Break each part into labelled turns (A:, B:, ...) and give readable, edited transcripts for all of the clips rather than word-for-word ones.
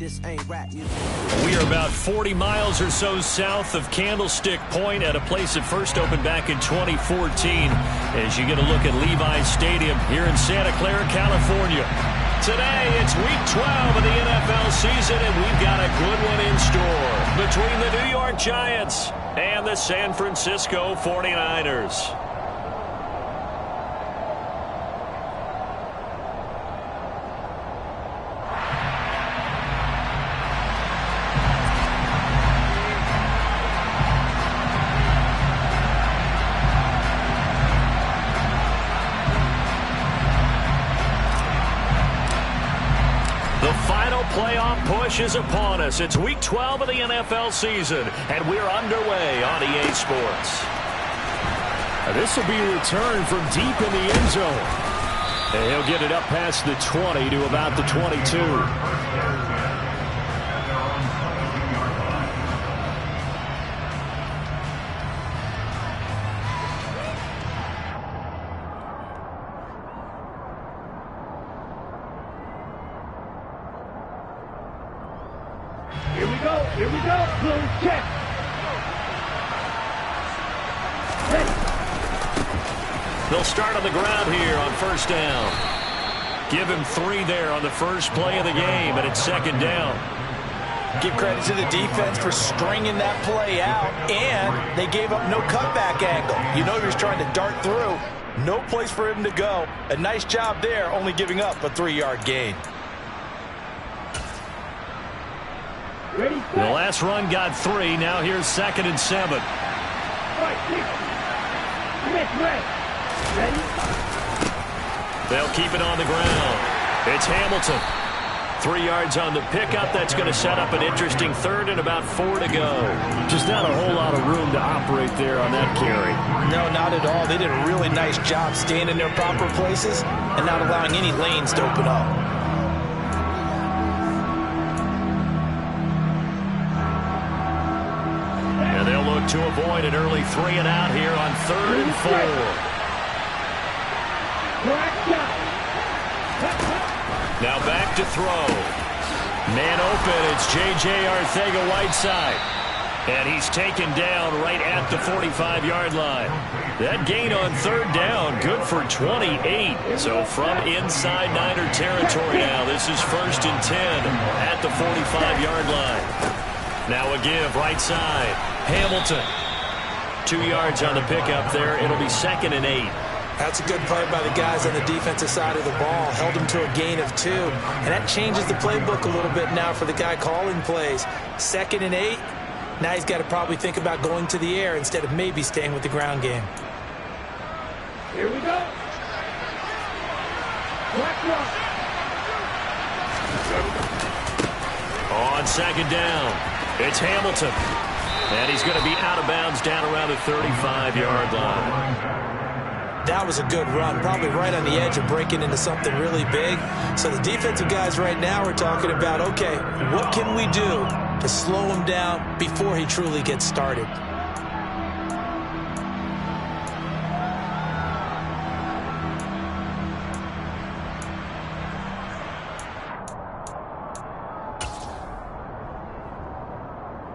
A: This ain't rap music.
B: We are about 40 miles or so south of Candlestick Point at a place that first opened back in 2014 as you get a look at Levi's Stadium here in Santa Clara, California. Today, it's Week 12 of the NFL season, and we've got a good one in store between the New York Giants and the San Francisco 49ers. Playoff push is upon us. It's Week 12 of the NFL season, and we're underway on EA Sports.
C: This will be a return from deep in the end zone. And he'll get it up past the 20 to about the 22.
D: Here we go. Blue check. Ready.
B: They'll start on the ground here on first down. Give him 3 there on the first play of the game, and it's second down.
E: Give credit to the defense for stringing that play out, and they gave up no cutback angle. You know he was trying to dart through. No place for him to go. A nice job there, only giving up a 3-yard gain.
D: Ready,
B: the last run got 3. Now here's 2nd and 7.
D: Right, ready.
B: They'll keep it on the ground. It's Hamilton. 3 yards on the pickup. That's going to set up an interesting third and about 4 to go.
C: Just not a whole lot of room to operate there on that carry.
E: No, not at all. They did a really nice job staying in their proper places and not allowing any lanes to open up.
B: To avoid an early 3 and out here on 3rd and 4. Now back to throw. Man open, it's J.J. Arcega-Whiteside. And he's taken down right at the 45-yard line. That gain on 3rd down, good for 28. So from inside Niner territory now, this is 1st and 10 at the 45-yard line. Now a give, right side. Hamilton. 2 yards on the pickup there. It'll be 2nd and 8.
E: That's a good play by the guys on the defensive side of the ball. Held him to a gain of 2. And that changes the playbook a little bit now for the guy calling plays. 2nd and 8. Now he's got to probably think about going to the air instead of maybe staying with the ground game.
D: Here we go.
B: On 2nd down. It's Hamilton. And he's going to be out of bounds down around the 35-yard line.
E: That was a good run, probably right on the edge of breaking into something really big. So the defensive guys right now are talking about, okay, what can we do to slow him down before he truly gets started?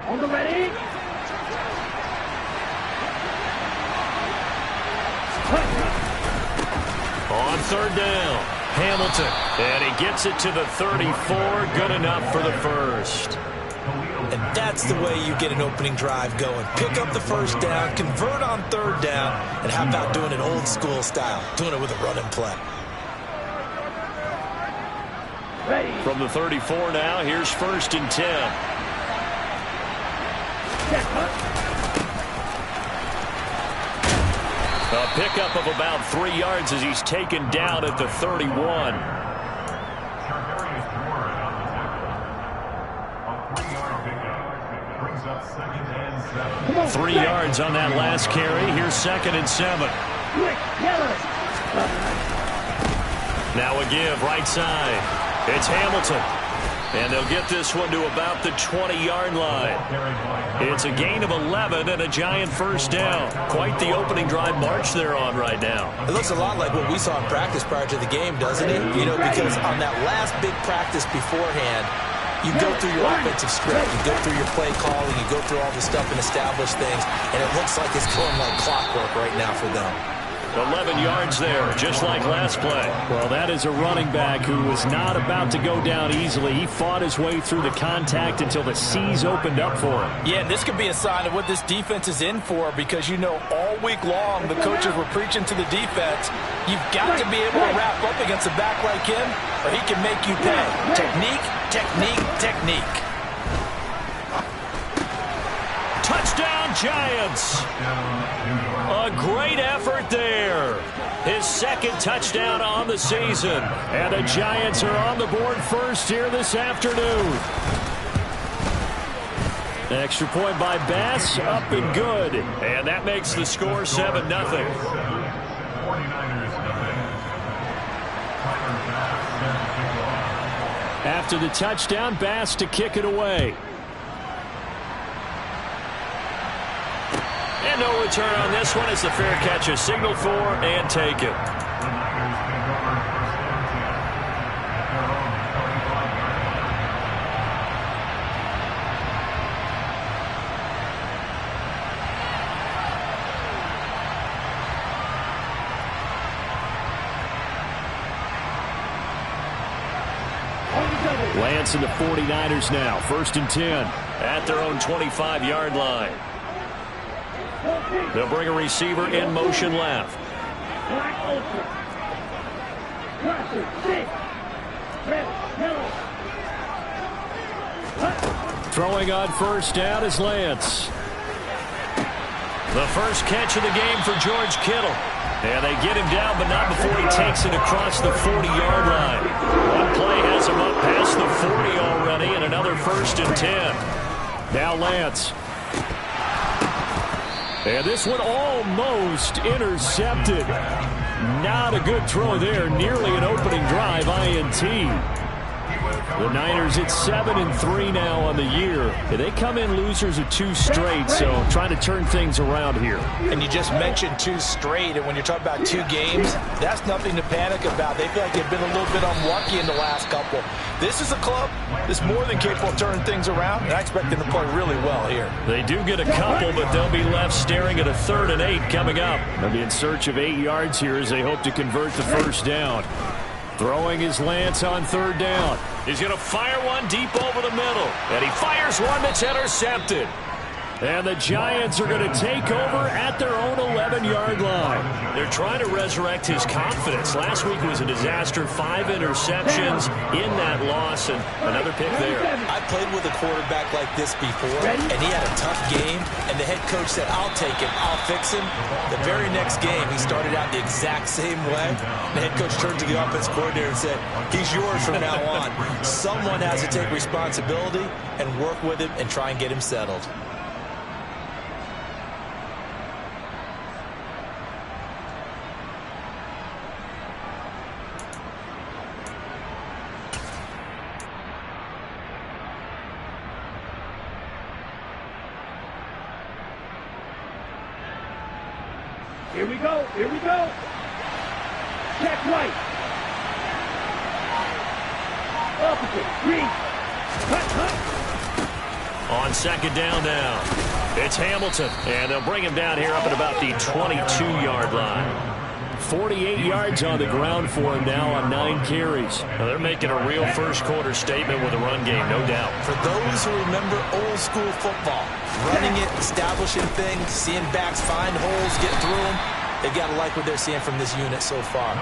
D: On the ready.
B: On 3rd down, Hamilton. And he gets it to the 34. Good enough for the first.
E: And that's the way you get an opening drive going. Pick up the first down, convert on 3rd down, and how about doing it old school style, doing it with a run and play.
D: Ready.
B: From the 34 now, here's 1st and 10. A pickup of about 3 yards as he's taken down at the 31. 3 yards on that last carry. Here's 2nd and 7. Now a give, right side. It's Hamilton. And they'll get this one to about the 20-yard line. It's a gain of 11 and a Giant first down. Quite the opening drive march they're on right now.
E: It looks a lot like what we saw in practice prior to the game, doesn't it? You know, because on that last big practice beforehand, You go through your offensive script, you go through your play calling, you go through all the stuff and establish things, and it looks like it's going like clockwork right now for them.
B: 11 yards there, just like last play.
C: Well, that is a running back who was not about to go down easily. He fought his way through the contact until the seas opened up for him.
A: Yeah, and this could be a sign of what this defense is in for, because you know all week long the coaches were preaching to the defense. You've got to be able to wrap up against a back like him, or he can make you pay. Technique, technique, technique.
B: Touchdown, Giants! A great effort there. His second touchdown on the season.
C: And the Giants are on the board first here this afternoon. Extra point by Bass, up and good.
B: And that makes the score 7-0.
C: After the touchdown, Bass to kick it away.
B: And no return on this one as the fair catch is signaled for and taken.
C: Lance and the 49ers now, 1st and 10.
B: At their own 25-yard line. They'll bring a receiver in motion left.
C: Throwing on 1st down is Lance.
B: The first catch of the game for George Kittle. And they get him down, but not before he takes it across the 40-yard line. One play has him up past the 40 already, and another 1st and 10.
C: Now Lance. And this one almost intercepted. Not a good throw there. Nearly an opening drive, INT. The Niners at 7-3 now on the year. They come in losers of 2 straight, so trying to turn things around here.
A: And you just mentioned 2 straight, and when you're talking about 2 games, that's nothing to panic about. They feel like they've been a little bit unlucky in the last couple. This is a club that's more than capable of turning things around, and I expect them to play really well here.
B: They do get a couple, but they'll be left staring at a 3rd and 8 coming up.
C: They'll be in search of 8 yards here as they hope to convert the 1st down. Throwing his Lance on 3rd down.
B: He's going to fire one deep over the middle. And he fires one that's intercepted.
C: And the Giants are going to take over at their own 11-yard line.
B: They're trying to resurrect his confidence. Last week was a disaster. 5 interceptions in that loss, and another pick there.
E: I played with a quarterback like this before, and he had a tough game, and the head coach said, I'll take him, I'll fix him. The very next game, he started out the exact same way. The head coach turned to the offense coordinator and said, he's yours from now on. Someone has to take responsibility and work with him and try and get him settled.
D: Here we go. Here we go. Check right. Opposite. Green. Cut.
B: On 2nd down now. It's Hamilton. And they'll bring him down here up at about the 22-yard line.
C: 48 yards on the ground for him now on 9 carries.
B: Now they're making a real first-quarter statement with a run game, no doubt.
E: For those who remember old-school football, running it, establishing things, seeing backs find holes, get through them, they've got to like what they're seeing from this unit so far.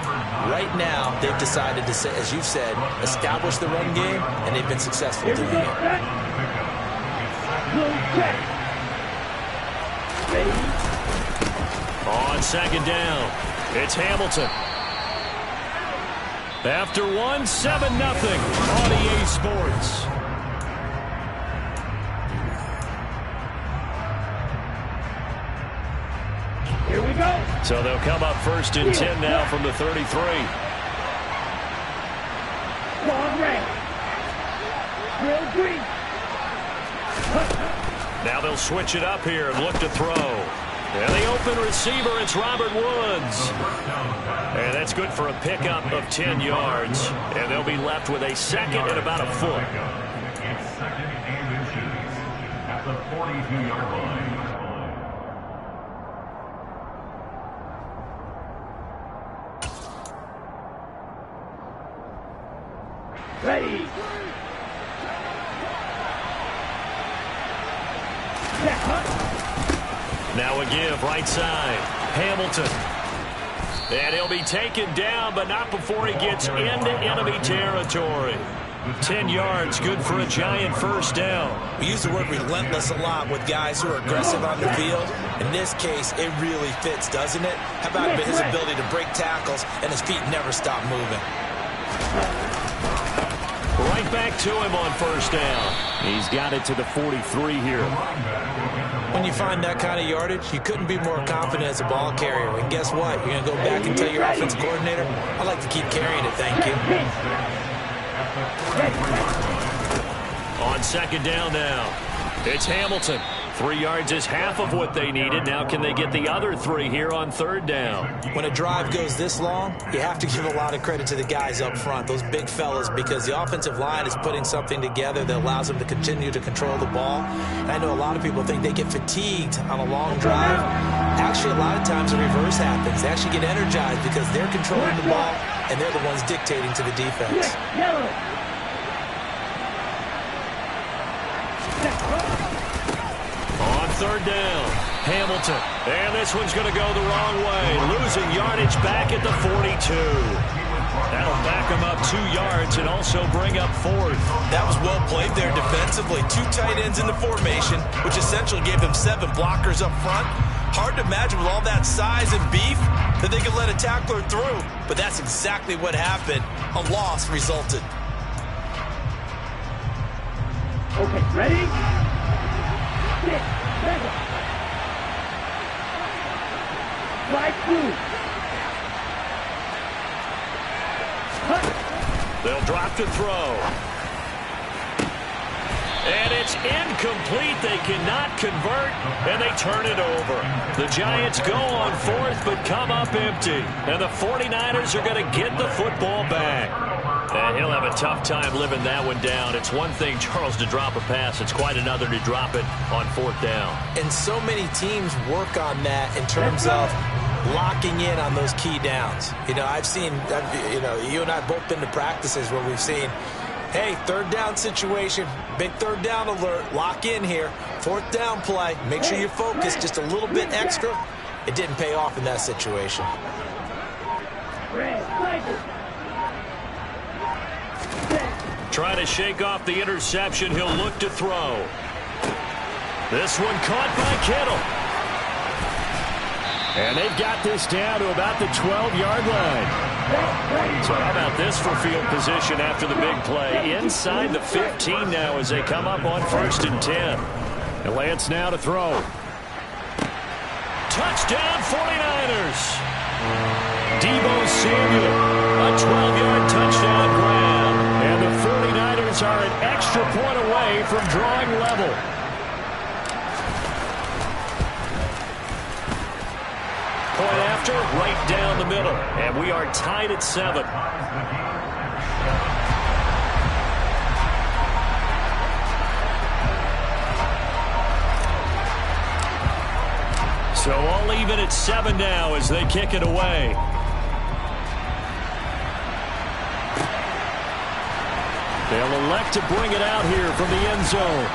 E: Right now, they've decided to, as you've said, establish the run game, and they've been successful doing it.
B: On 2nd down, it's Hamilton. After 7-0 on EA Sports.
D: Here we go.
B: So they'll come up 1st and 10 now from the 33.
D: Long red. Real green.
B: Now they'll switch it up here and look to throw. And the open receiver, it's Robert Woods. And that's good for a pickup of 10 yards. And they'll be left with a 2nd and about a foot.
F: at the 42-yard line.
D: Ready.
B: Now a give, right side. Hamilton. And he'll be taken down, but not before he gets into enemy territory. 10 yards, good for a Giant first down.
E: We use the word relentless a lot with guys who are aggressive on the field. In this case, it really fits, doesn't it? How about his ability to break tackles and his feet never stop moving?
B: Right back to him on first down.
C: He's got it to the 43 here.
E: When you find that kind of yardage, you couldn't be more confident as a ball carrier. And guess what? You're going to go back and tell your offensive coordinator, I'd like to keep carrying it, thank you.
B: On second down now, it's Hamilton. 3 yards is half of what they needed. Now can they get the other 3 here on third down?
E: When a drive goes this long, you have to give a lot of credit to the guys up front, those big fellas, because the offensive line is putting something together that allows them to continue to control the ball. And I know a lot of people think they get fatigued on a long drive. Actually, a lot of times the reverse happens. They actually get energized because they're controlling the ball and they're the ones dictating to the defense.
B: On third down, Hamilton. And this one's going to go the wrong way. Losing yardage back at the 42. That'll back him up 2 yards and also bring up fourth.
E: That was well played there defensively. 2 tight ends in the formation, which essentially gave them 7 blockers up front. Hard to imagine with all that size and beef that they could let a tackler through. But that's exactly what happened. A loss resulted.
D: Okay, ready? Slide through.
B: They'll drop to throw. And it's incomplete. They cannot convert, and they turn it over. The Giants go on fourth, but come up empty. And the 49ers are going to get the football back. And he'll have a tough time living that one down. It's one thing, Charles, to drop a pass. It's quite another to drop it on fourth down.
E: And so many teams work on that in terms of locking in on those key downs. You know, you and I have both been to practices where we've seen, hey, third down situation, big third down alert, lock in here, fourth down play, make sure you're focused just a little bit extra. It didn't pay off in that situation.
B: Trying to shake off the interception. He'll look to throw. This one caught by Kittle.
C: And they've got this down to about the 12-yard line.
B: So how about this for field position after the big play? Inside the 15 now as they come up on 1st and 10.
C: And Lance now to throw.
B: Touchdown 49ers. Deebo Samuel. A 12-yard touchdown grab.
C: And the 49ers are an extra point away from drawing level.
B: Point after, right down the middle. And we are tied at 7. So all even at 7 now as they kick it away.
C: They'll elect to bring it out here from the end zone.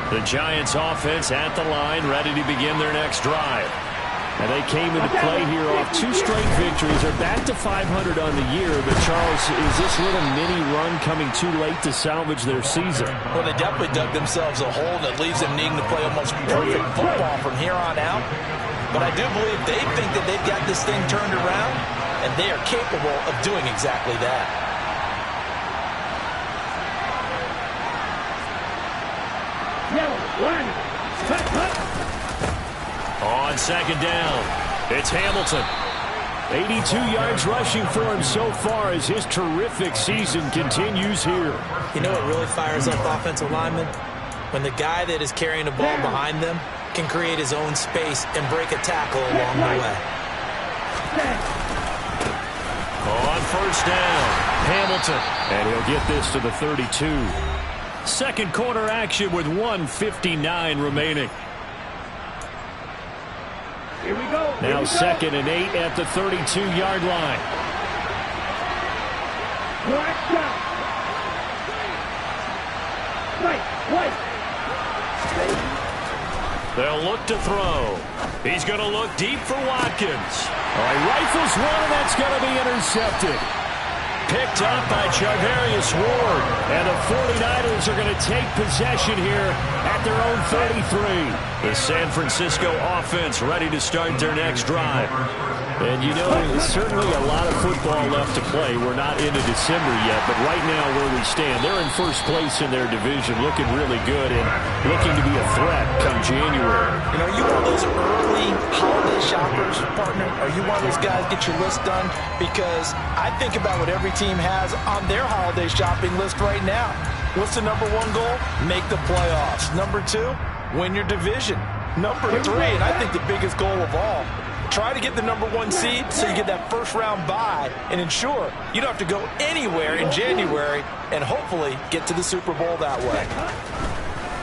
B: The Giants offense at the line, ready to begin their next drive.
C: And they came into play here off 2 straight victories. They're back to 500 on the year. But, Charles, is this little mini run coming too late to salvage their season?
E: Well, they definitely dug themselves a hole that leaves them needing to play almost perfect football from here on out. But I do believe they think that they've got this thing turned around, and they are capable of doing exactly that.
B: On second down, it's Hamilton.
C: 82 yards rushing for him so far as his terrific season continues here.
E: You know what really fires up offensive linemen? When the guy that is carrying the ball behind them can create his own space and break a tackle along the way.
B: On first down, Hamilton.
C: And he'll get this to the 32. Second quarter action with 1:59 remaining.
D: Here we go.
C: Now 2nd and 8 at the 32-yard line.
D: Black shot. White.
B: They'll look to throw. He's going to look deep for Watkins.
C: All right, rifles one, and that's going to be intercepted.
B: Picked up by Charvarius Ward.
C: And the 49ers are going to take possession here at their own 33.
B: The San Francisco offense ready to start their next drive.
C: And you know, certainly a lot of football left to play. We're not into December yet, but right now where we stand, they're in first place in their division, looking really good and looking to be a threat come January.
A: You know, you one of those early holiday shoppers, partner? Are you one of those guys get your list done? Because I think about what every team has on their holiday shopping list right now. What's the number one goal? Make the playoffs. Number two, win your division. Number three, and I think the biggest goal of all, try to get the number one seed so you get that first round bye and ensure you don't have to go anywhere in January and hopefully get to the Super Bowl that way.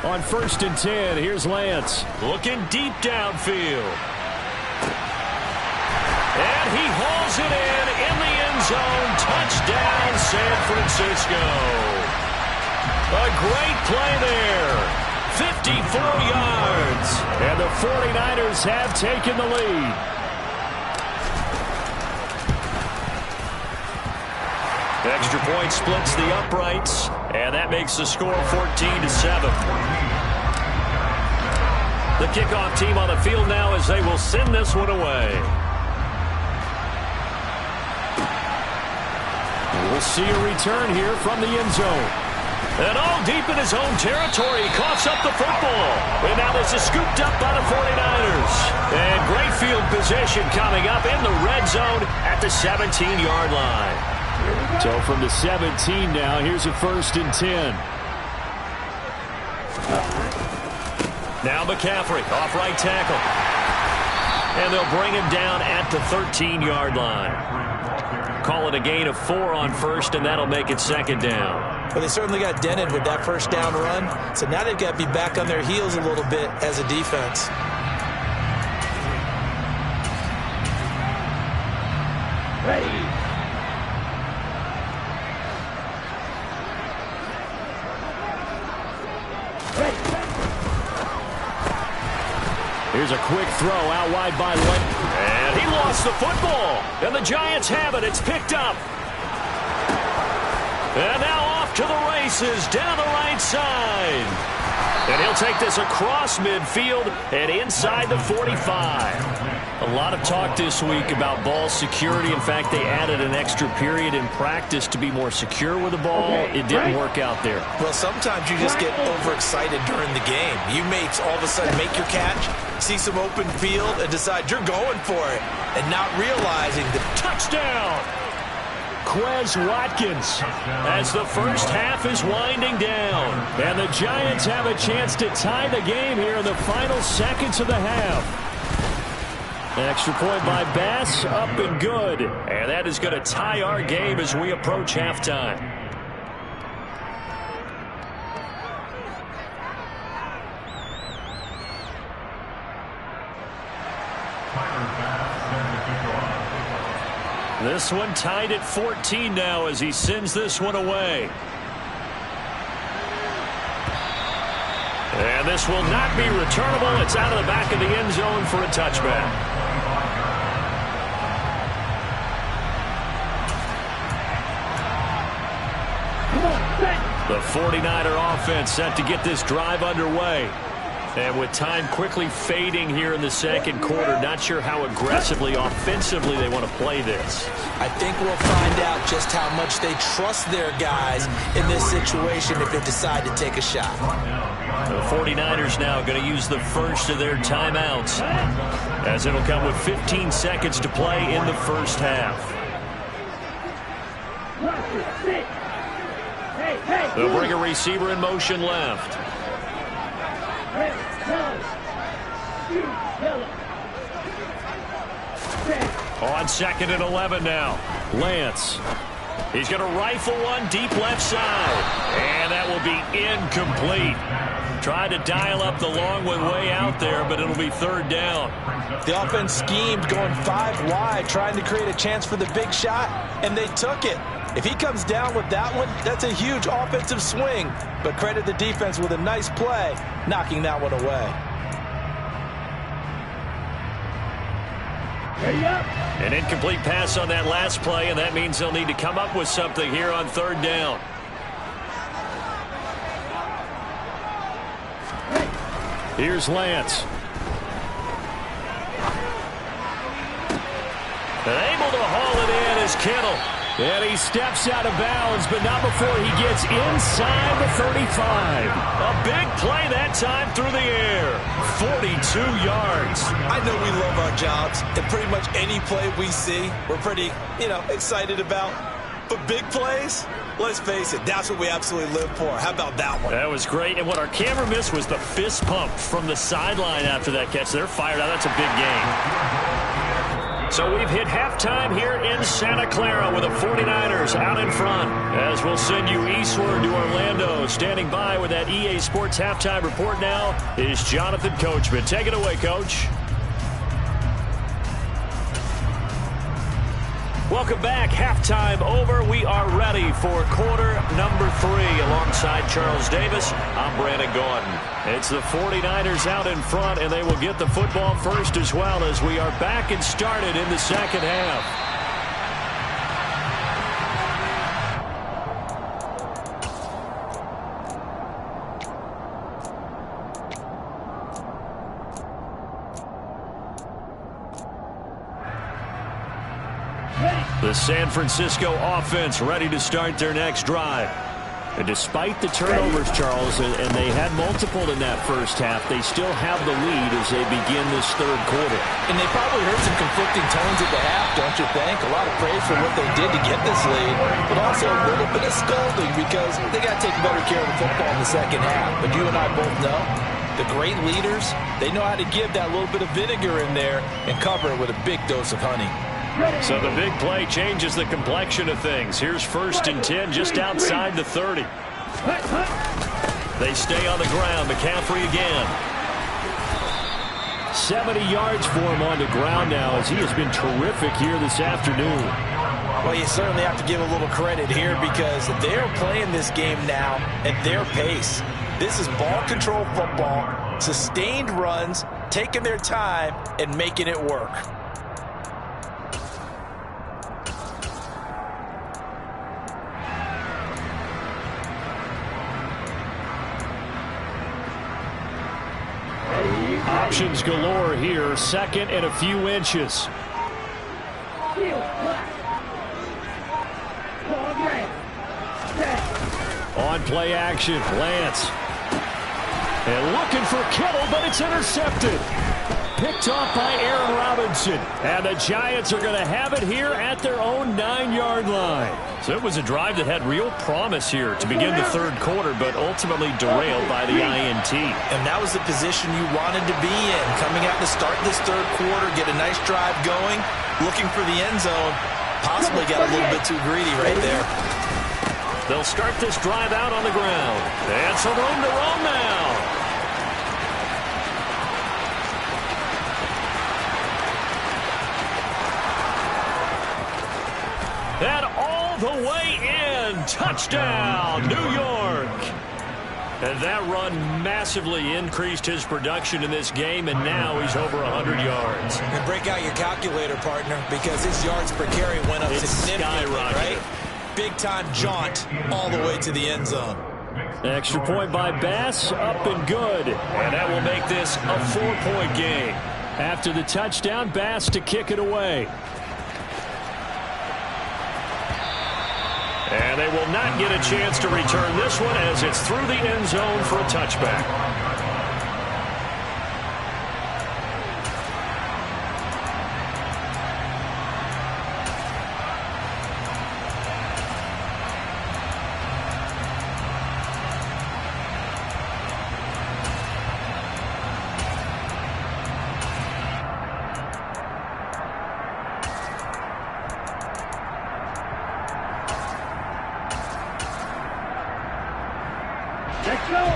C: On 1st and 10, here's Lance.
B: Looking deep downfield. And he hauls it in the end zone. Touchdown, San Francisco. A great play there. 54 yards.
C: And the 49ers have taken the lead.
B: Extra point splits the uprights, and that makes the score 14-7. The kickoff team on the field now as they will send this one away.
C: We'll see a return here from the end zone.
B: And all deep in his own territory, he coughs up the football. And now this is scooped up by the 49ers. And great field position coming up in the red zone at the 17-yard line.
C: So from the 17 now, here's a 1st and 10.
B: Now McCaffrey off right tackle. And they'll bring him down at the 13-yard line. Call it a gain of 4 on first, and that'll make it 2nd down.
E: Well, they certainly got dented with that first down run. So now they've got to be back on their heels a little bit as a defense.
D: Ready.
C: Here's a quick throw out wide by Lane.
B: And he lost the football. And the Giants have it. It's picked up. And now off to the races down the right side. And he'll take this across midfield and inside the 45.
C: A lot of talk this week about ball security. In fact, they added an extra period in practice to be more secure with the ball. It didn't work out there.
E: Well, sometimes you just get overexcited during the game. You may all of a sudden make your catch, see some open field, and decide you're going for it, and not realizing the
B: touchdown.
C: Quez Watkins
B: as the first half is winding down.
C: And the Giants have a chance to tie the game here in the final seconds of the half. Extra point by Bass, up and good.
B: And that is going to tie our game as we approach halftime. This one tied at 14 now as he sends this one away. And this will not be returnable. It's out of the back of the end zone for a touchback. The 49er offense set to get this drive underway. And with time quickly fading here in the second quarter, not sure how aggressively, offensively they want to play this.
E: I think we'll find out just how much they trust their guys in this situation if they decide to take a shot.
B: The 49ers now going to use the first of their timeouts, as it'll come with 15 seconds to play in the first half. They'll bring a receiver in motion left. On 2nd and 11 now.
C: Lance.
B: He's going to rifle one deep left side. And that will be incomplete. Tried to dial up the long one way out there, but it'll be 3rd down.
E: The offense schemed going 5 wide, trying to create a chance for the big shot, and they took it. If he comes down with that one, that's a huge offensive swing. But credit the defense with a nice play, knocking that one away.
B: An incomplete pass on that last play, and that means they'll need to come up with something here on 3rd down.
C: Here's Lance.
B: And able to haul it in is Kittle.
C: And he steps out of bounds, but not before he gets inside the 35.
B: A big play that time through the air. 42 yards.
E: I know we love our jobs, and pretty much any play we see, we're pretty, excited about. But big plays, let's face it, that's what we absolutely live for. How about that one?
B: That was great. And what our camera missed was the fist pump from the sideline after that catch. They're fired out. That's a big game. So we've hit halftime here in Santa Clara with the 49ers out in front. As we'll send you eastward to Orlando. Standing by with that EA Sports halftime report now is Jonathan Coachman. Take it away, Coach. Welcome back. Halftime over. We are ready for quarter number 3. Alongside Charles Davis, I'm Brandon Gordon. It's the 49ers out in front, and they will get the football first as well as we are back and started in the second half. The San Francisco offense ready to start their next drive. And despite the turnovers, Charles, and they had multiple in that first half, they still have the lead as they begin this 3rd quarter.
A: And they probably heard some conflicting tones at the half, don't you think? A lot of praise for what they did to get this lead, but also a little bit of scolding because they got to take better care of the football in the second half. But you and I both know the great leaders, they know how to give that little bit of vinegar in there and cover it with a big dose of honey.
B: So the big play changes the complexion of things. Here's 1st and 10 just outside the 30. They stay on the ground. McCaffrey again.
C: 70 yards for him on the ground now as he has been terrific here this afternoon.
E: Well, you certainly have to give a little credit here because they're playing this game now at their pace. This is ball control football, sustained runs, taking their time and making it work.
C: Options galore here. 2nd and a few inches. On play action, Lance. And looking for Kittle, but it's intercepted. Picked off by Aaron Robinson. And the Giants are going to have it here at their own 9-yard line.
B: So it was a drive that had real promise here to begin the 3rd quarter, but ultimately derailed by the INT.
E: And that was the position you wanted to be in. Coming out to start this 3rd quarter, get a nice drive going, looking for the end zone. Possibly got a little bit too greedy right there.
B: They'll start this drive out on the ground. And some room to roam now. And all the way in. Touchdown, New York. And that run massively increased his production in this game, and now he's over 100 yards.
E: And break out your calculator, partner, because his yards per carry went up significantly, right? Big-time jaunt all the way to the end zone.
C: Extra point by Bass, up and good.
B: And that will make this a 4-point game.
C: After the touchdown, Bass to kick it away.
B: And they will not get a chance to return this one as it's through the end zone for a touchback.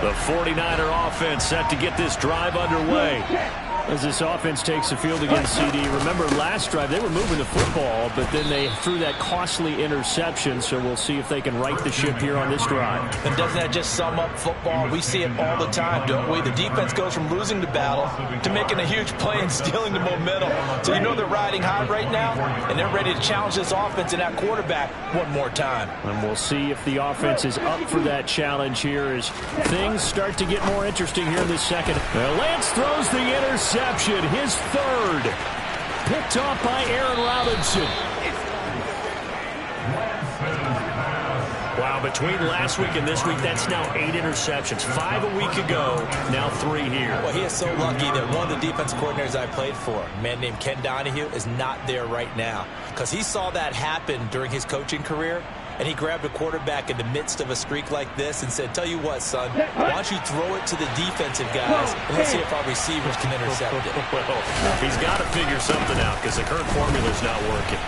C: The 49er offense set to get this drive underway. As this offense takes the field against CD. Remember, last drive, they were moving the football, but then they threw that costly interception, so we'll see if they can right the ship here on this drive.
A: And doesn't that just sum up football? We see it all the time, don't we? The defense goes from losing the battle to making a huge play and stealing the momentum. So you know they're riding high right now, and they're ready to challenge this offense and that quarterback one more time.
C: And we'll see if the offense is up for that challenge here as things start to get more interesting here in this second. Lance throws the interception. His third. Picked off by Aaron Robinson.
B: Wow, between last week and this week, that's now 8 interceptions. 5 a week ago, now 3 here.
A: Well, he is so lucky that one of the defense coordinators I played for, a man named Ken Donahue, is not there right now. Because he saw that happen during his coaching career, and he grabbed a quarterback in the midst of a streak like this and said, tell you what, son, why don't you throw it to the defensive guys, and let's see if our receivers can intercept it.
B: Well, he's got to figure something out because the current formula's not working.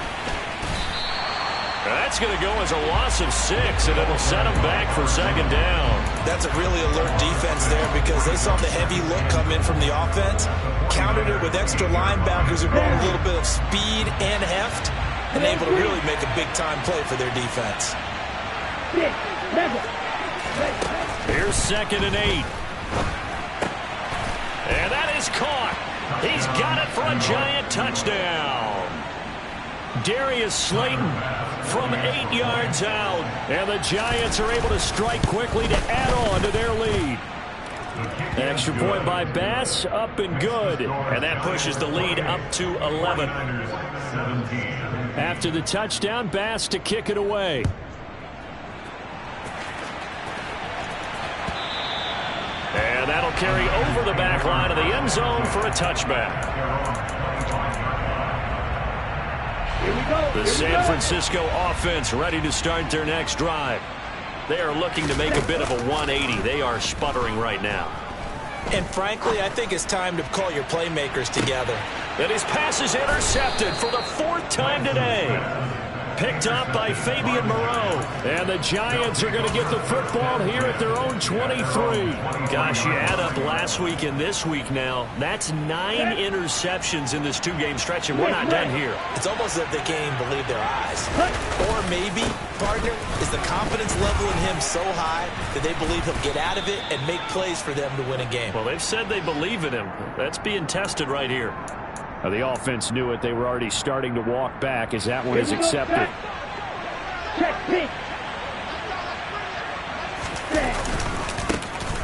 B: That's going to go as a loss of 6, and it'll set them back for second down.
A: That's a really alert defense there because they saw the heavy look come in from the offense, countered it with extra linebackers who brought a little bit of speed and heft, and able to really make a big-time play for their defense.
C: Here's 2nd and 8.
B: And that is caught. He's got it for a giant touchdown.
C: Darius Slayton from 8 yards out. And the Giants are able to strike quickly to add on to their lead. Extra point by Bass, up and good.
B: And that pushes the lead up to 11.
C: After the touchdown, Bass to kick it away.
B: And that'll carry over the back line of the end zone for a touchback. The San Francisco offense ready to start their next drive. They are looking to make a bit of a 180. They are sputtering right now.
A: And frankly, I think it's time to call your playmakers together.
B: And his pass is intercepted for the 4th time today. Picked up by Fabian Moreau.
C: And the Giants are going to get the football here at their own 23.
B: Gosh, you add up last week and this week now. That's 9 interceptions in this 2-game stretch, and we're not done here.
A: It's almost as if they can't even believe their eyes. Or maybe, partner, is the confidence level in him so high that they believe he'll get out of it and make plays for them to win a game.
B: Well, they've said they believe in him. That's being tested right here.
C: The offense knew it. They were already starting to walk back as that one is accepted.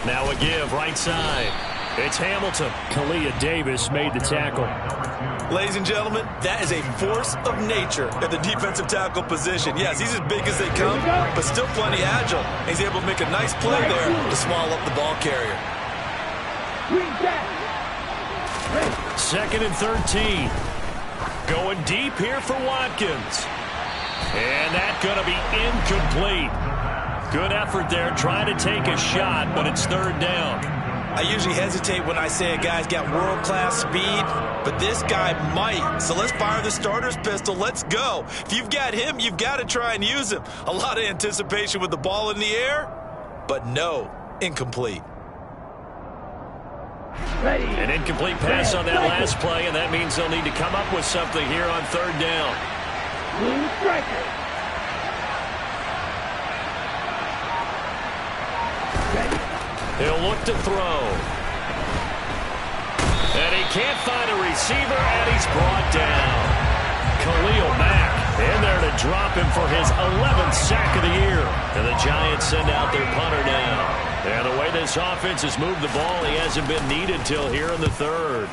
B: Now a give right side. It's Hamilton.
C: Kalia Davis made the tackle.
A: Ladies and gentlemen, that is a force of nature at the defensive tackle position. Yes, he's as big as they come, but still plenty agile. He's able to make a nice play there to swallow up the ball carrier.
C: 2nd and 13.
B: Going deep here for Watkins. And that's going to be incomplete. Good effort there, trying to take a shot, but it's 3rd down.
A: I usually hesitate when I say a guy's got world-class speed, but this guy might. So let's fire the starter's pistol. Let's go. If you've got him, you've got to try and use him. A lot of anticipation with the ball in the air, but no, incomplete.
B: An incomplete pass on that last play, and that means they'll need to come up with something here on 3rd down. He'll look to throw. And he can't find a receiver, and he's brought down. Khalil Mack in there to drop him for his 11th sack of the year. And the Giants send out their punter now. And the way this offense has moved the ball, he hasn't been needed till here in the 3rd.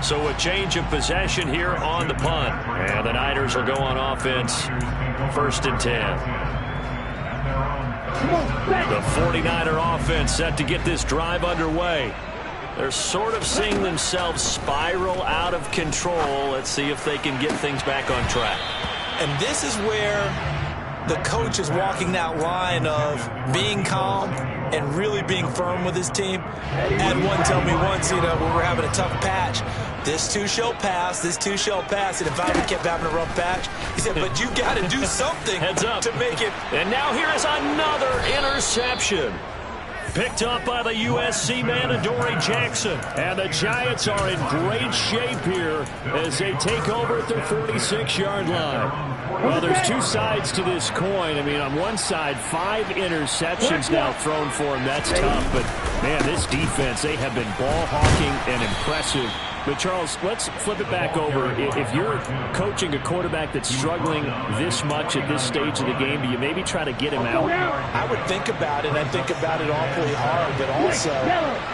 B: So a change of possession here on the punt. And the Niners will go on offense, 1st and 10. The 49er offense set to get this drive underway. They're sort of seeing themselves spiral out of control. Let's see if they can get things back on track.
A: And this is where the coach is walking that line of being calm and really being firm with his team. I had one tell me once, when we're having a tough patch,
E: This too shall pass. This too shall pass. And if I kept having a rough patch, he said, but you got to do something
B: Heads up.
E: to make it.
B: And now here is another interception. Picked up by the USC man, Adoree Jackson. And the Giants are in great shape here as they take over at their 46-yard line. Well, there's two sides to this coin. I mean, on one side, 5 interceptions now thrown for him. That's tough. But, man, this defense, they have been ball hawking and impressive. But, Charles, let's flip it back over. If you're coaching a quarterback that's struggling this much at this stage of the game, do you maybe try to get him out?
E: I would think about it. I think about it awfully hard. But also,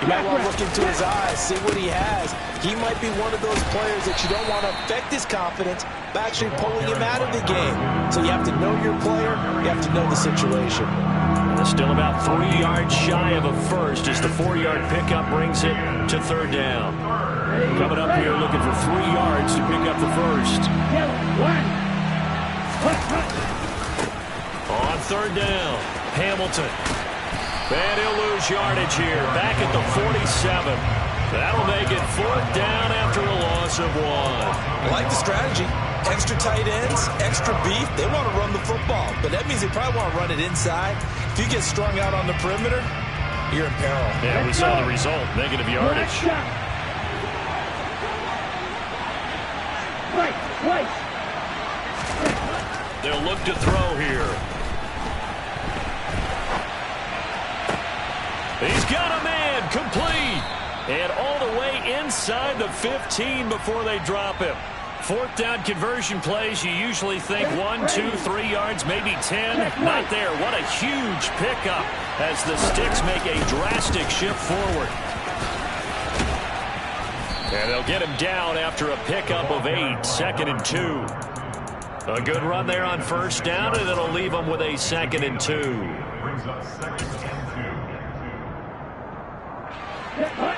E: you might want to look into his eyes, see what he has. He might be one of those players that you don't want to affect his confidence by actually pulling him out of the game. So you have to know your player. You have to know the situation.
B: Still about 3 yards shy of a first as the 4-yard pickup brings it to 3rd down. Coming up here looking for 3 yards to pick up the first. On 3rd down, Hamilton. And he'll lose yardage here. Back at the 47. That'll make it 4th down after a loss of 1.
E: I like the strategy. Extra tight ends, extra beef. They want to run the football, but that means they probably want to run it inside. If you get strung out on the perimeter, you're in peril.
B: Yeah, we saw the result. Negative yardage. They'll look to throw here. He's got a man, complete. And all the way inside the 15 before they drop him. 4th down conversion plays, you usually think 1, 2, 3 yards, maybe 10. Not there. What a huge pickup as the Sticks make a drastic shift forward. And they'll get him down after a pickup of 8, 2nd and 2. A good run there on 1st down, and it'll leave them with a 2nd and 2.
F: Brings up 2nd and 2.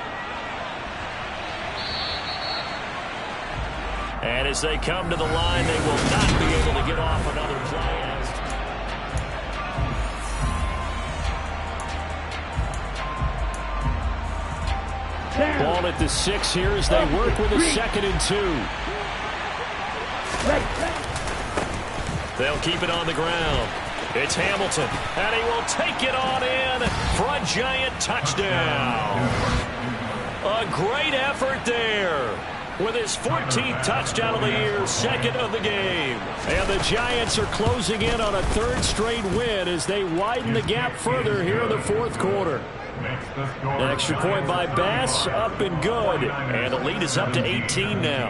B: And as they come to the line, they will not be able to get off another play. Ball at the 6 here as they work with a 2nd and 2. They'll keep it on the ground. It's Hamilton, and he will take it on in for a Giant touchdown. A great effort there. With his 14th touchdown of the year, 2nd of the game. And the Giants are closing in on a 3rd straight win as they widen the gap further here in the 4th quarter. An extra point by Bass, up and good. And the lead is up to 18 now.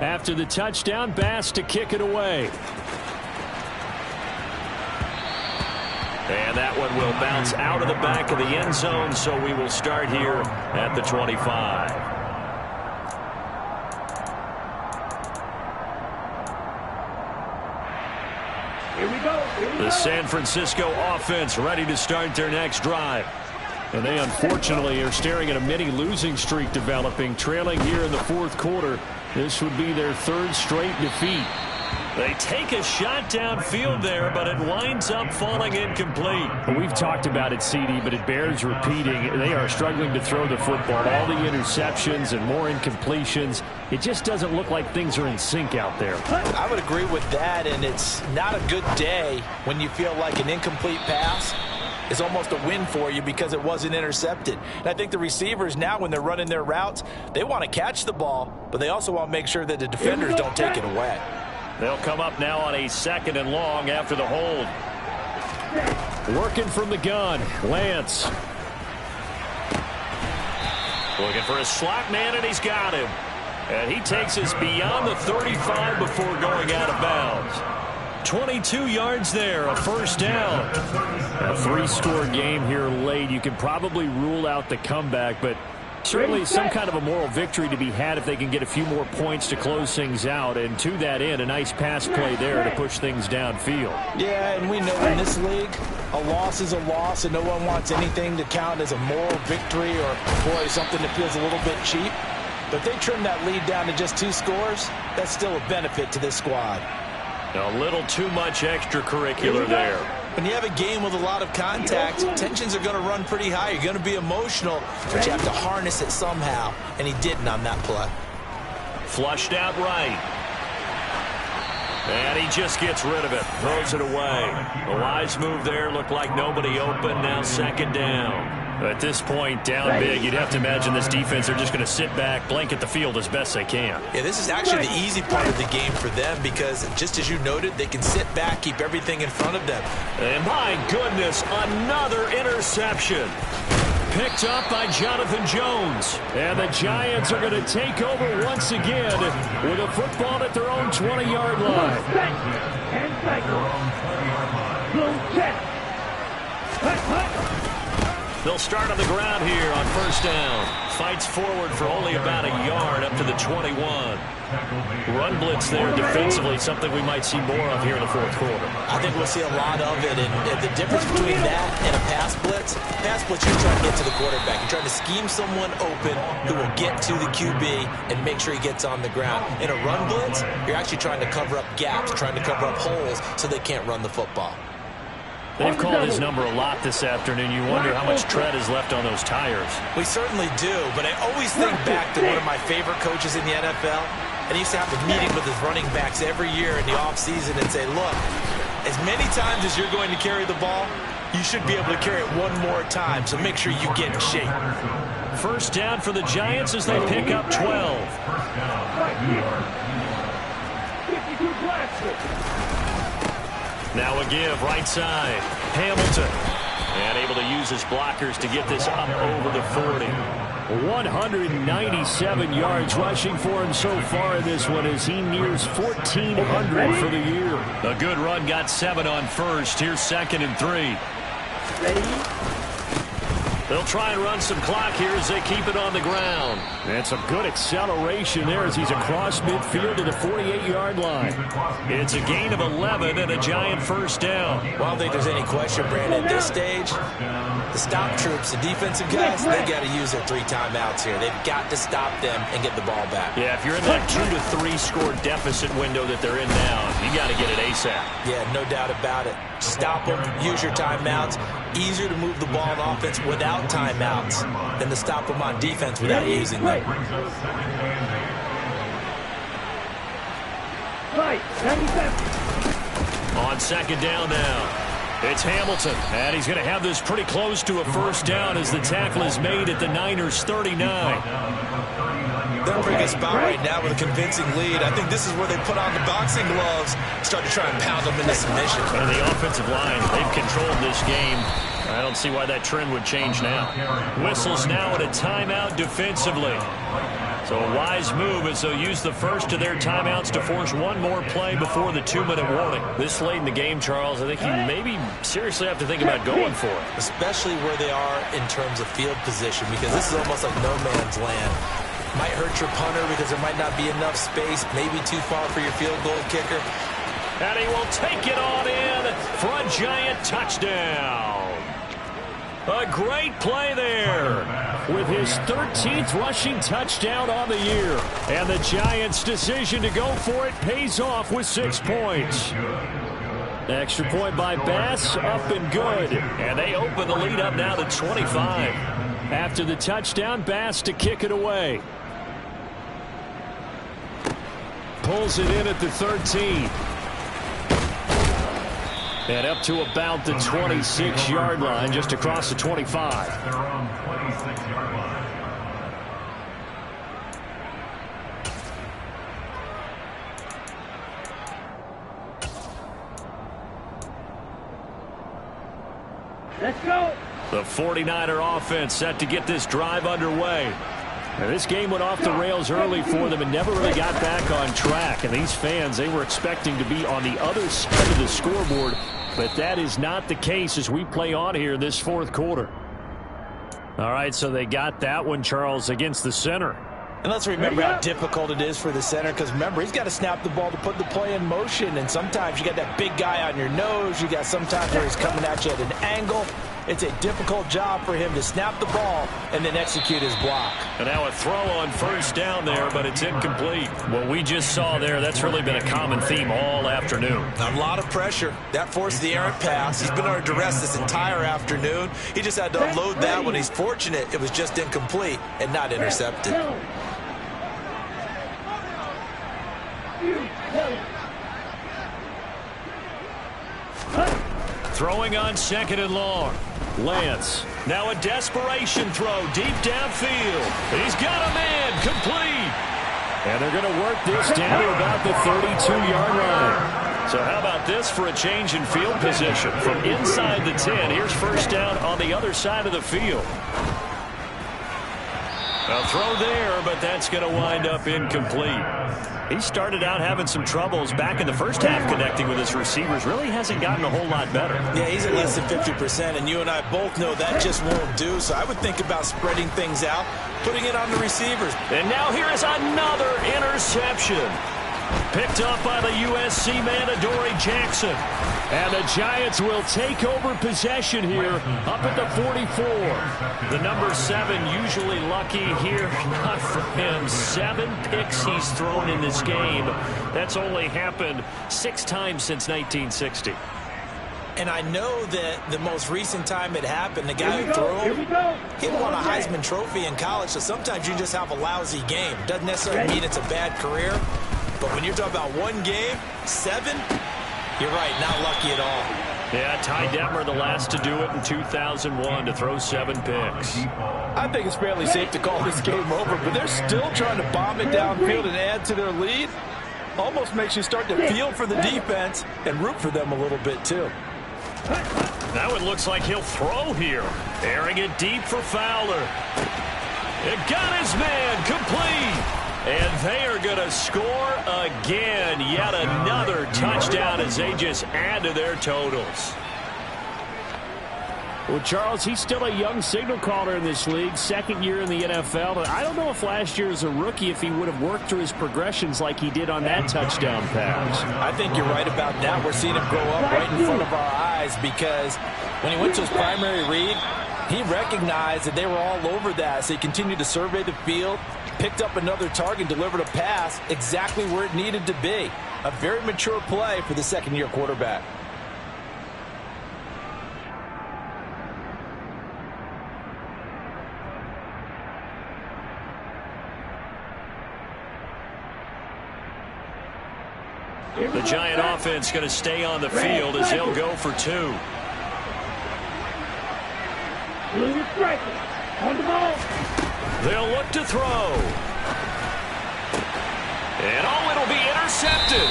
B: After the touchdown, Bass to kick it away. And that one will bounce out of the back of the end zone, so we will start here at the 25. The San Francisco offense ready to start their next drive. And they unfortunately are staring at a mini losing streak developing, trailing here in the 4th quarter. This would be their 3rd straight defeat. They take a shot downfield there, but it winds up falling incomplete. We've talked about it, CD, but it bears repeating. They are struggling to throw the football. All the interceptions and more incompletions. It just doesn't look like things are in sync out there.
E: I would agree with that, and it's not a good day when you feel like an incomplete pass is almost a win for you because it wasn't intercepted. And I think the receivers now, when they're running their routes, they want to catch the ball, but they also want to make sure that the defenders don't take it away.
B: They'll come up now on a 2nd and long after the hold. Working from the gun, Lance. Looking for a slot man, and he's got him. And he takes us beyond the 35 before going out of bounds. 22 yards there, a 1st down. A 3-score game here late. You can probably rule out the comeback, but certainly some kind of a moral victory to be had if they can get a few more points to close things out. And to that end, a nice pass play there to push things downfield.
E: Yeah, and we know in this league, a loss is a loss, and no one wants anything to count as a moral victory or, boy, something that feels a little bit cheap. But if they trim that lead down to just 2 scores, that's still a benefit to this squad.
B: A little too much extracurricular there.
E: When you have a game with a lot of contact, tensions are going to run pretty high. You're going to be emotional, but you have to harness it somehow, and he didn't on that play.
B: Flushed out right. And he just gets rid of it. Throws it away. A wise move there. Looked like nobody open. Now second down. At this point, down big, you'd have to imagine this defense are just going to sit back, blanket the field as best they can.
E: Yeah, this is actually the easy part of the game for them because, just as you noted, they can sit back, keep everything in front of them.
C: And my goodness, another interception. Picked up by Jonathan Jones. And the Giants are going to take over once again with a football at their own 20-yard line.
B: They'll start on the ground here on first down. Fights forward for only about a yard up to the 21. Run blitz there defensively, something we might see more of here in the fourth quarter.
E: I think we'll see a lot of it, and the difference between that and a pass blitz, you're trying to get to the quarterback. You're trying to scheme someone open who will get to the QB and make sure he gets on the ground. In a run blitz, you're actually trying to cover up gaps, trying to cover up holes so they can't run the football.
B: They've called his number a lot this afternoon. You wonder how much tread is left on those tires.
E: We certainly do, but I always think back to one of my favorite coaches in the NFL, and he used to have a meeting with his running backs every year in the offseason and say, look, as many times as you're going to carry the ball, you should be able to carry it one more time, so make sure you get in shape.
C: First down for the Giants as they pick up 12.
B: Now a give, right side. Hamilton. And able to use his blockers to get this up over the 40.
C: 197 yards rushing for him so far in this one as he nears 1,400 for the year.
B: A good run, got 7 on first. Here's 2nd and 3. They'll try and run some clock here as they keep it on the ground.
C: That's a good acceleration there as he's across midfield to the 48-yard line.
B: It's a gain of 11 and a Giant first down.
E: Well, I don't think there's any question, Brandon, at this stage, the stop troops, the defensive guys, they got to use their 3 timeouts here. They've got to stop them and get the ball back.
B: Yeah, if you're in that 2 to 3 score deficit window that they're in now, you got to get it ASAP.
E: Yeah, no doubt about it. Stop them, use your timeouts. Easier to move the ball on offense without timeouts than to stop them on defense without using them.
B: On second down now. It's Hamilton, and he's going to have this pretty close to a first down as the tackle is made at the Niners' 39.
E: They're in a pretty good spot right now with a convincing lead. I think this is where they put on the boxing gloves, start to try and pound them into submission.
B: And the offensive line, they've controlled this game. I don't see why that trend would change now. Whistles now at a timeout defensively. So a wise move as they'll use the first of their timeouts to force one more play before the 2-minute warning. This late in the game, Charles, I think you maybe seriously have to think about going for it.
E: Especially where they are in terms of field position, because this is almost like no man's land. Might hurt your punter because there might not be enough space, maybe too far for your field goal kicker.
B: And he will take it on in for a Giant touchdown. A great play there.
C: With his 13th rushing touchdown on the year. And the Giants' decision to go for it pays off with 6 points. Extra point by Bass, up and good.
B: And they open the lead up now to 25.
C: After the touchdown, Bass to kick it away. Pulls it in at the 13. And up to about the 26-yard line, just across the 25.
F: They're on 26-yard line.
D: Let's go.
C: The 49er offense set to get this drive underway. Now, this game went off the rails early for them and never really got back on track. And these fans, they were expecting to be on the other side of the scoreboard. But that is not the case as we play on here in this fourth quarter. All right, so they got that one, Charles, against the center.
E: And let's remember how difficult it is for the center, because remember, he's got to snap the ball to put the play in motion. And sometimes you got that big guy on your nose. You got sometimes where he's coming at you at an angle. It's a difficult job for him to snap the ball and then execute his block.
B: And now a throw on first down there, but it's incomplete. What we just saw there, that's really been a common theme all afternoon.
E: A lot of pressure. That forced the errant pass. He's been under duress this entire afternoon. He just had to unload that one. He's fortunate it was just incomplete and not intercepted.
B: Throwing on 2nd and long.
C: Lance.
B: Now a desperation throw deep downfield. He's got a man. Complete.
C: And they're going to work this down to about the 32-yard line.
B: So how about this for a change in field position? From inside the 10, here's first down on the other side of the field. A throw there, but that's going to wind up incomplete. He started out having some troubles back in the first half connecting with his receivers. Really hasn't gotten a whole lot better.
E: Yeah, he's at less than 50%, and you and I both know that just won't do. So I would think about spreading things out, putting it on the receivers.
B: And now here is another interception. Picked up by the USC man, Adoree Jackson.
C: And the Giants will take over possession here up at the 44.
B: The number 7 usually lucky here. Not for him. 7 picks he's thrown in this game. That's only happened 6 times since 1960.
E: And I know that the most recent time it happened, the guy who threw him, he won a Heisman Trophy in college, so sometimes you just have a lousy game. Doesn't necessarily mean it's a bad career, but when you're talking about one game, 7, you're right, not lucky at all.
B: Yeah, Ty Detmer, the last to do it in 2001, to throw 7 picks.
A: I think it's fairly safe to call this game over, but they're still trying to bomb it downfield and add to their lead. Almost makes you start to feel for the defense and root for them a little bit, too.
B: Now it looks like he'll throw here. Airing it deep for Fowler. It got his man complete. And they are going to score again. Yet another touchdown as they just add to their totals.
C: Well, Charles, he's still a young signal caller in this league, 2nd year in the NFL. But I don't know if last year as a rookie if he would have worked through his progressions like he did on that touchdown pass.
A: I think you're right about that. We're seeing him grow up right in front of our eyes because when he went to his primary read, he recognized that they were all over that. So he continued to survey the field, picked up another target, delivered a pass exactly where it needed to be. A very mature play for the 2nd-year quarterback.
B: The Giant offense going to stay on the field as they'll go for 2.
D: On the ball.
B: They'll look to throw. And it'll be intercepted.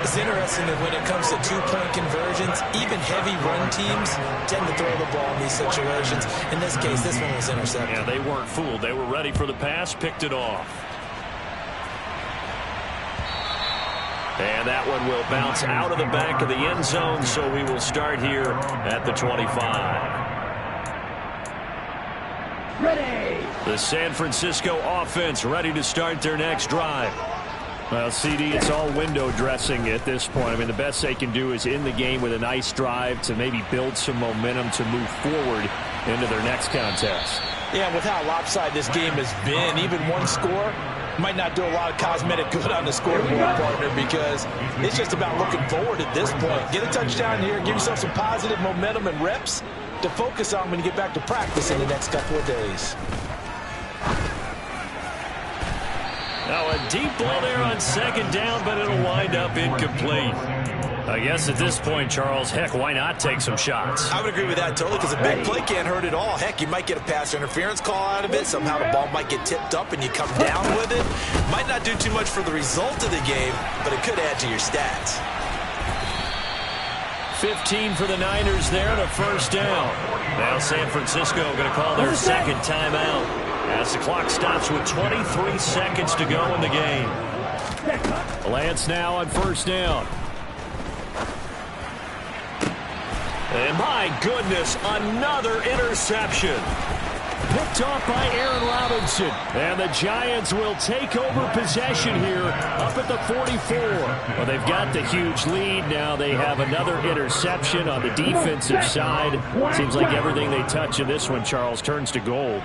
E: It's interesting that when it comes to 2-point conversions, even heavy run teams tend to throw the ball in these situations. In this case, this one was intercepted.
B: Yeah, they weren't fooled. They were ready for the pass, picked it off. And that one will bounce out of the back of the end zone, so we will start here at the 25.
D: Ready.
B: The San Francisco offense ready to start their next drive.
C: Well, CD, it's all window dressing at this point. I mean, the best they can do is in the game with a nice drive to maybe build some momentum to move forward into their next contest.
A: Yeah, with how lopsided this game has been, even one score might not do a lot of cosmetic good on the scoreboard, partner, because it's just about looking forward at this point. Get a touchdown here, give yourself some positive momentum and reps to focus on when you get back to practice in the next couple of days.
B: Now a deep ball there on 2nd down, but it'll wind up incomplete. I guess at this point, Charles, heck, why not take some shots?
E: I would agree with that totally because a big play can't hurt at all. Heck, you might get a pass interference call out of it. Somehow the ball might get tipped up and you come down with it. Might not do too much for the result of the game, but it could add to your stats.
B: 15 for the Niners there and a first down. Now San Francisco going to call their 2nd timeout as the clock stops with 23 seconds to go in the game.
C: Lance now on 1st down.
B: And my goodness, another interception.
C: Picked off by Aaron Robinson. And the Giants will take over possession here up at the 44. Well, they've got the huge lead. Now they have another interception on the defensive side. Seems like everything they touch in this one, Charles, turns to gold.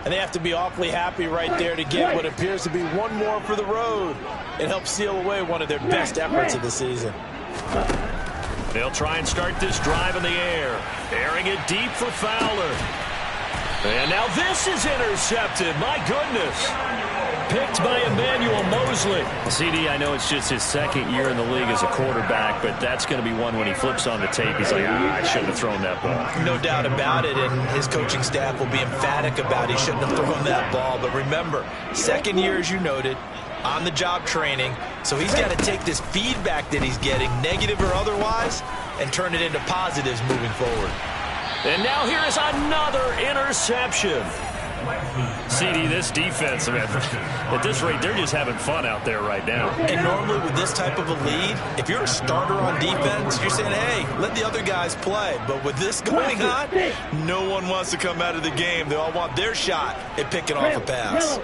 A: And they have to be awfully happy right there to get what appears to be one more for the road. It helps seal away one of their best efforts of the season.
B: They'll try and start this drive in the air. Airing it deep for Fowler. And now this is intercepted. My goodness.
C: picked by Emmanuel Mosley.
B: CD, I know it's just his second year in the league as a quarterback, but that's going to be one when he flips on the tape. He's like, I shouldn't have thrown that ball.
A: No doubt about it, and his coaching staff will be emphatic about he shouldn't have thrown that ball. But remember, second year, as you noted, on-the-job training, so he's got to take this feedback that he's getting, negative or otherwise, and turn it into positives moving forward.
C: And now here is another interception.
B: CD, this defense, man, at this rate, they're just having fun out there right now.
A: And normally with this type of a lead, if you're a starter on defense, you're saying, hey, let the other guys play. But with this going on, no one wants to come out of the game. They all want their shot at picking off a pass.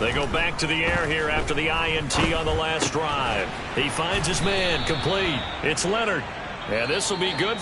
B: They go back to the air here after the INT on the last drive. He finds his man, complete. It's Leonard. And this will be good for